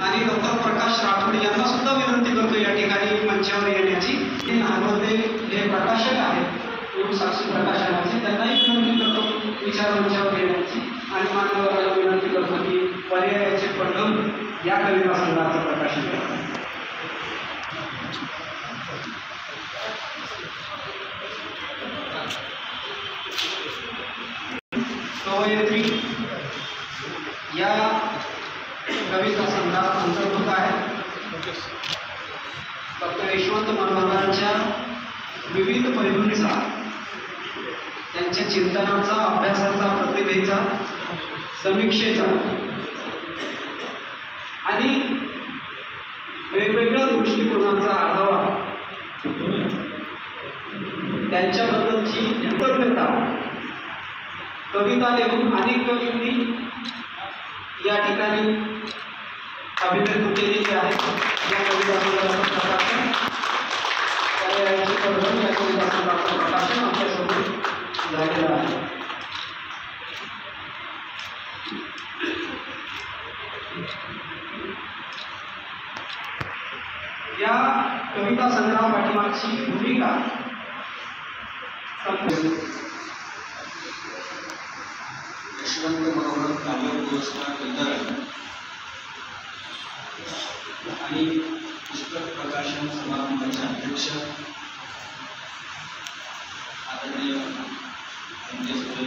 आणि डॉक्टर प्रकाश राठोड यांना सुद्धा विनंती करतो या ठिकाणी मंचावर येण्याची। हे नागवते हे प्रकाशक आहेत साक्षी प्रकाशनाचे, त्यांनाही विनंती करतो विचार मंचावर येण्याची आणि मान्यवरांना विनंती करतो की पर्यायाचे पडघम या कविता संग्रहाचं प्रकाशन करतात। कवयित्री या कविता संग्रहात अंतर्भूत आहे। डॉक्टर यशवंत मनोहरांच्या विविध पैलूंचा, त्यांच्या चिंतनाचा, अभ्यासाचा, प्रतिभेचा, समीक्षेचा आणि वेगवेगळ्या दृष्टिकोनाचा आढावा, त्यांच्याबद्दलची कृतज्ञता, कविता लिहून अनेक कवींनी या ठिकाणी अभिव्यक्त केलेली आहे। या कविता संग्रहाचं प्रकाशन पर्यायाचे पडघम या कविता संग्रहाचं प्रकाशन आमच्यासमोर झालेलं आहे। या कविता संग्रहा पाठीमागची भूमिका यशवंत मनोहर काव्य पुरस्कार वितरण आणि पुस्तक प्रकाशन समारंभाचे अध्यक्ष आदरणीय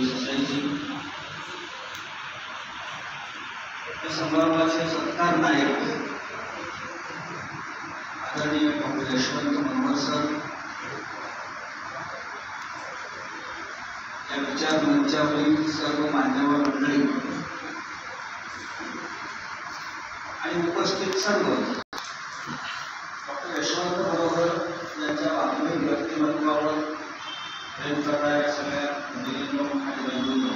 ससाईजी, या समारंभाचे सत्कार नायक आदरणीय डॉक्टर यशवंत मनोहर सर, या विचार मंचावरील सर्व मान्यवर मंडळी आणि उपस्थित सर्व डॉक्टर यशवंत मनोहर यांच्या वाङ्मयीन व्यक्तिमत्वावर प्रेम करणाऱ्या सगळ्या मुलींनो आणि बंधूंनो,